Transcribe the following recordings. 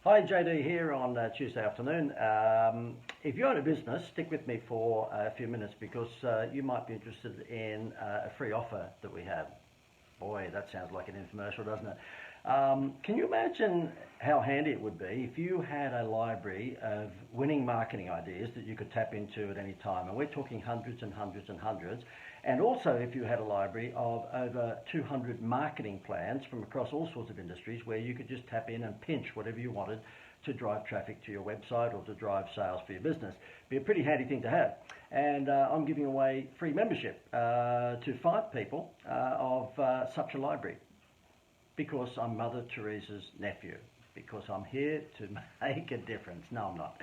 Hi, JD here on Tuesday afternoon. If you own a business, stick with me for a few minutes because you might be interested in a free offer that we have. Boy, that sounds like an infomercial, doesn't it? Can you imagine how handy it would be if you had a library of winning marketing ideas that you could tap into at any time? And we're talking hundreds and hundreds and hundreds. And also if you had a library of over 200 marketing plans from across all sorts of industries where you could just tap in and pinch whatever you wanted to drive traffic to your website or to drive sales for your business. Be a pretty handy thing to have. And I'm giving away free membership to 5 people of such a library because I'm Mother Teresa's nephew, because I'm here to make a difference. No, I'm not.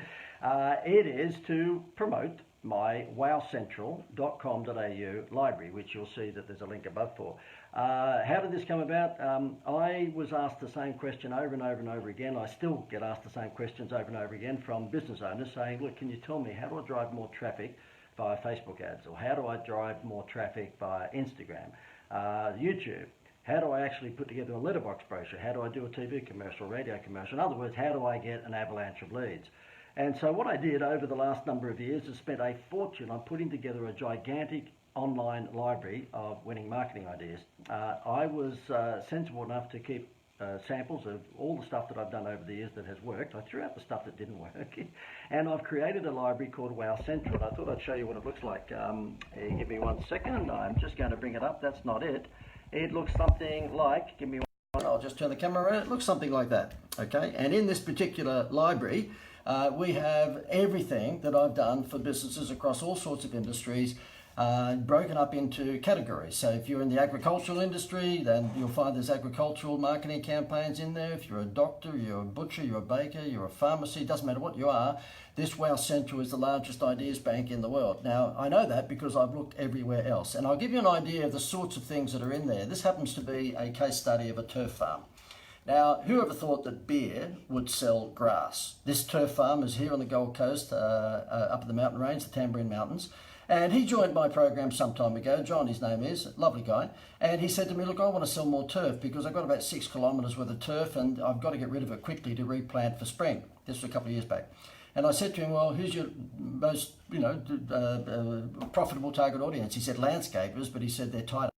It is to promote my wowcentral.com.au library, which you'll see that there's a link above for. How did this come about? I was asked the same question over and over and over again. I still get asked the same questions over and over again from business owners saying, look, can you tell me, how do I drive more traffic via Facebook ads? Or how do I drive more traffic via Instagram, YouTube? How do I actually put together a letterbox brochure? How do I do a TV commercial, radio commercial? In other words, how do I get an avalanche of leads? And so what I did over the last number of years is spent a fortune on putting together a gigantic online library of winning marketing ideas. I was sensible enough to keep samples of all the stuff that I've done over the years that has worked. I threw out the stuff that didn't work, and I've created a library called Wow Central. I thought I'd show you what it looks like. Give me 1 second. I'm just going to bring it up. That's not it. It looks something like, give me one, I'll just turn the camera around. It looks something like that, okay? And in this particular library, we have everything that I've done for businesses across all sorts of industries, broken up into categories. So if you're in the agricultural industry, then you'll find there's agricultural marketing campaigns in there. If you're a doctor, you're a butcher, you're a baker, you're a pharmacy, doesn't matter what you are, this Wow Central is the largest ideas bank in the world. Now, I know that because I've looked everywhere else. And I'll give you an idea of the sorts of things that are in there. This happens to be a case study of a turf farm. Now, who ever thought that beer would sell grass? This turf farm is here on the Gold Coast, up in the mountain range, the Tamborine Mountains. And he joined my program some time ago. John, his name is, lovely guy. And he said to me, look, I want to sell more turf because I've got about 6 kilometres worth of turf and I've got to get rid of it quickly to replant for spring. This was a couple of years back. And I said to him, well, who's your most, profitable target audience? He said landscapers, but he said they're tight.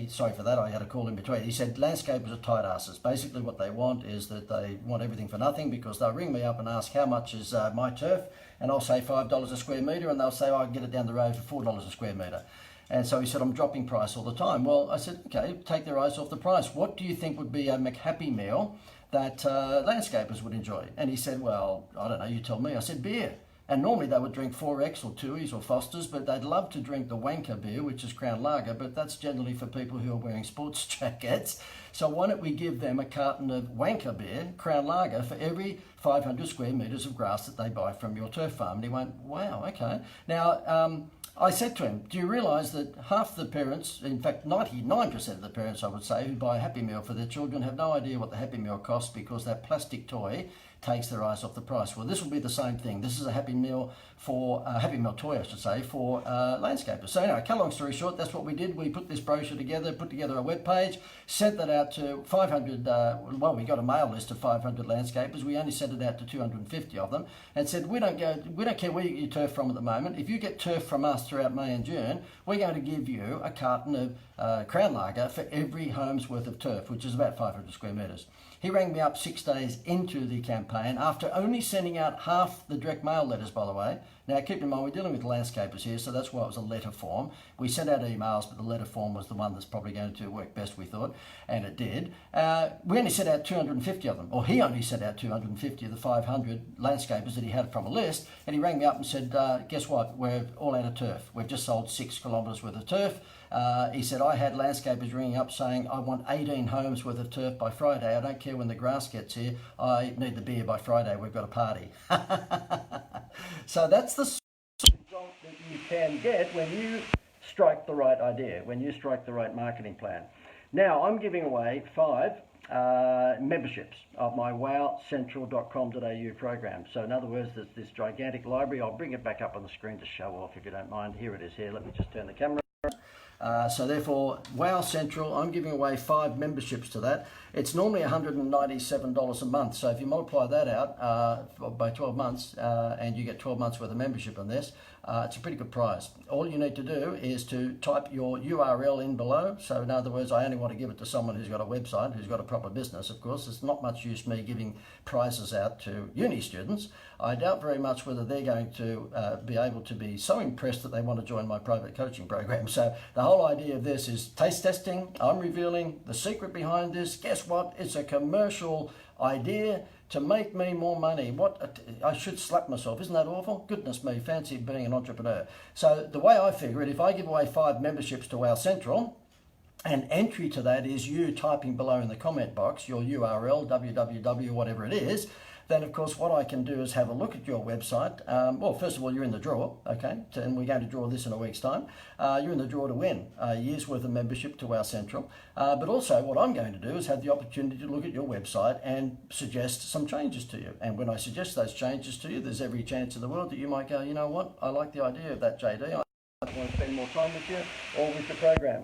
Sorry for that, I had a call in between. He said landscapers are tight asses. Basically what they want is that they want everything for nothing because they'll ring me up and ask how much is my turf, and I'll say $5 a square metre, and they'll say, oh, I can get it down the road for $4 a square metre. And so he said, I'm dropping price all the time. Well, I said, okay, take their eyes off the price. What do you think would be a McHappy meal that landscapers would enjoy? And he said, well, I don't know, you tell me. I said, beer. And normally they would drink 4X or Tooheys or Fosters, but they'd love to drink the Wanker beer, which is Crown Lager, but that's generally for people who are wearing sports jackets. So why don't we give them a carton of Wanker beer, Crown Lager, for every 500 square metres of grass that they buy from your turf farm? And he went, wow, okay. Now, I said to him, do you realise that half the parents, in fact 99% of the parents I would say, who buy a Happy Meal for their children have no idea what the Happy Meal costs because that plastic toy takes their eyes off the price. Well, this will be the same thing. This is a Happy Meal for, Happy Meal toy, I should say, for landscapers. So anyway, cut a long story short, that's what we did. We put this brochure together, put together a web page, sent that out to 500, well, we got a mail list of 500 landscapers. We only sent it out to 250 of them and said, we don't care where you get your turf from at the moment. If you get turf from us throughout May and June, we're going to give you a carton of Crown Lager for every home's worth of turf, which is about 500 square metres. He rang me up 6 days into the campaign after only sending out half the direct mail letters, by the way. Now, keep in mind, we're dealing with landscapers here, so that's why it was a letter form. We sent out emails, but the letter form was the one that's probably going to work best, we thought, and it did. We only sent out 250 of them, or he only sent out 250 of the 500 landscapers that he had from a list, and he rang me up and said, guess what, we're all out of turf. We've just sold 6 kilometres worth of turf. He said, I had landscapers ringing up saying, I want 18 homes worth of turf by Friday. I don't care when the grass gets here. I need the beer by Friday. We've got a party. So that's the sort of result that you can get when you strike the right idea, when you strike the right marketing plan. Now, I'm giving away 5 memberships of my wowcentral.com.au program. So in other words, there's this gigantic library. I'll bring it back up on the screen to show off if you don't mind. Here it is here. Let me just turn the camera. So therefore, Wow Central, I'm giving away 5 memberships to that. It's normally $197 a month. So if you multiply that out by 12 months and you get 12 months worth of membership on this, it's a pretty good price. All you need to do is to type your URL in below. So in other words, I only want to give it to someone who's got a website, who's got a proper business. Of course, it's not much use me giving prizes out to uni students. I doubt very much whether they're going to be able to be so impressed that they want to join my private coaching program. So the whole idea of this is taste testing. I'm revealing the secret behind this. Guess what? It's a commercial idea to make me more money. I should slap myself. Isn't that awful? Goodness me, fancy being an entrepreneur. So the way I figure it, if I give away 5 memberships to Wow Central, and entry to that is you typing below in the comment box your URL, www, whatever it is, then of course what I can do is have a look at your website. Well, first of all, you're in the draw, okay? And we're going to draw this in a week's time. You're in the draw to win a year's worth of membership to Wow Central. But also what I'm going to do is have the opportunity to look at your website and suggest some changes to you. And when I suggest those changes to you, there's every chance in the world that you might go, you know what, I like the idea of that, JD. I want to spend more time with you or with the program.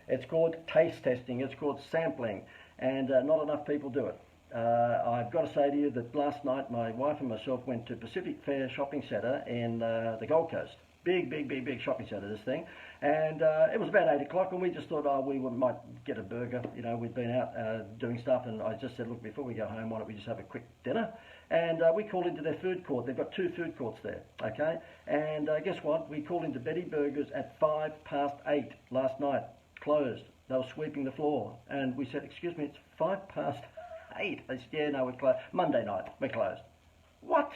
It's called taste testing, it's called sampling, and not enough people do it. I've got to say to you that last night my wife and myself went to Pacific Fair Shopping Centre in the Gold Coast. Big shopping centre, this thing. And it was about 8 o'clock and we just thought, oh, we might get a burger. You know, we'd been out doing stuff and I just said, look, before we go home, why don't we just have a quick dinner? And we called into their food court. They've got 2 food courts there, okay? And guess what? We called into Betty Burgers at 8:05 last night, closed. They were sweeping the floor. And we said, excuse me, it's 8:05. They said, yeah, no, we're closed. Monday night, we're closed. What?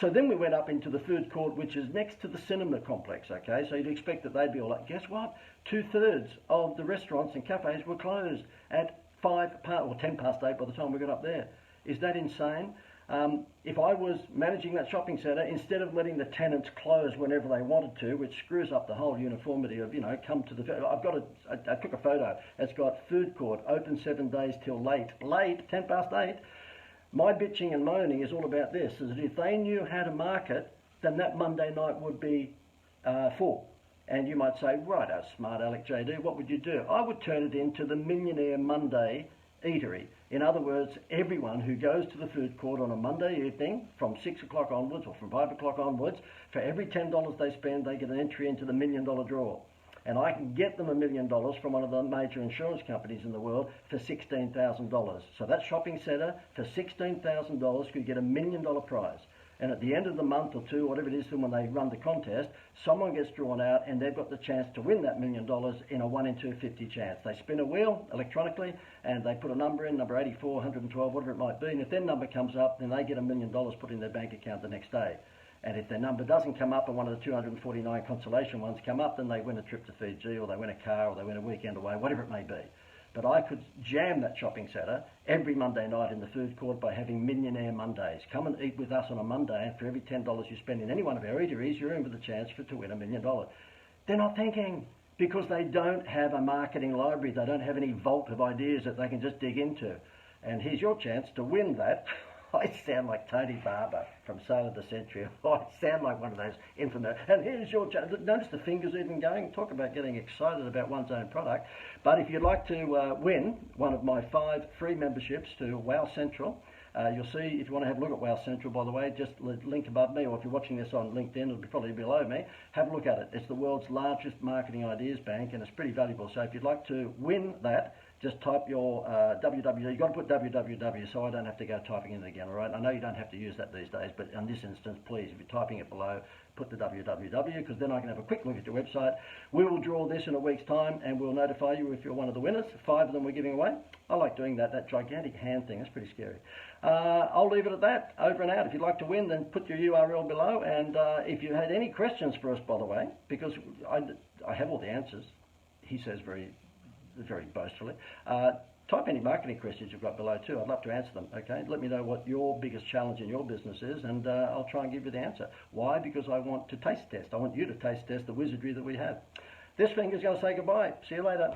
So then we went up into the food court, which is next to the cinema complex, okay? So you'd expect that they'd be all like, guess what? 2/3 of the restaurants and cafes were closed at 8:10 by the time we got up there. Is that insane? If I was managing that shopping centre, instead of letting the tenants close whenever they wanted to, which screws up the whole uniformity of, you know, come to the... I took a photo. It's got food court, open 7 days till late. Late, 8:10. My bitching and moaning is all about this, is that if they knew how to market, then that Monday night would be full. And you might say, right, smart Alec JD, what would you do? I would turn it into the Millionaire Monday eatery. In other words, everyone who goes to the food court on a Monday evening from 6 o'clock onwards or from 5 o'clock onwards, for every $10 they spend, they get an entry into the $1 million draw. And I can get them $1 million from one of the major insurance companies in the world for $16,000. So that shopping centre for $16,000 could get $1 million prize. And at the end of the month or 2, whatever it is, when they run the contest, someone gets drawn out and they've got the chance to win that $1 million in a 1 in 250 chance. They spin a wheel electronically and they put a number in, number 84, 112, whatever it might be. And if their number comes up, then they get $1 million put in their bank account the next day. And if their number doesn't come up and one of the 249 consolation ones come up, then they win a trip to Fiji or they win a car or they win a weekend away, whatever it may be. But I could jam that shopping centre every Monday night in the food court by having Millionaire Mondays. Come and eat with us on a Monday, and for every $10 you spend in any one of our eateries, you're in with a chance to win $1 million. They're not thinking, because they don't have a marketing library. They don't have any vault of ideas that they can just dig into. And here's your chance to win that. I sound like Tony Barber from Sale of the Century. I sound like one of those infamous. And here's your chance. Notice the fingers even going. Talk about getting excited about one's own product. But if you'd like to win one of my 5 free memberships to Wow Central, you'll see, if you want to have a look at Wow Central, by the way, just link above me, or if you're watching this on LinkedIn, it'll be probably below me. Have a look at it. It's the world's largest marketing ideas bank, and it's pretty valuable. So if you'd like to win that, just type your www. You've got to put www so I don't have to go typing it again, all right? I know you don't have to use that these days, but in this instance, please, if you're typing it below, put the www, because then I can have a quick look at your website. We will draw this in a week's time, and we'll notify you if you're one of the winners. 5 of them we're giving away. I like doing that gigantic hand thing. That's pretty scary. I'll leave it at that. Over and out. If you'd like to win, then put your URL below. And if you had any questions for us, by the way, because I have all the answers, he says very boastfully. Type any marketing questions you've got below too. I'd love to answer them, okay? Let me know what your biggest challenge in your business is, and I'll try and give you the answer. Why? Because I want to taste test. I want you to taste test the wizardry that we have. This finger's going to say goodbye. See you later.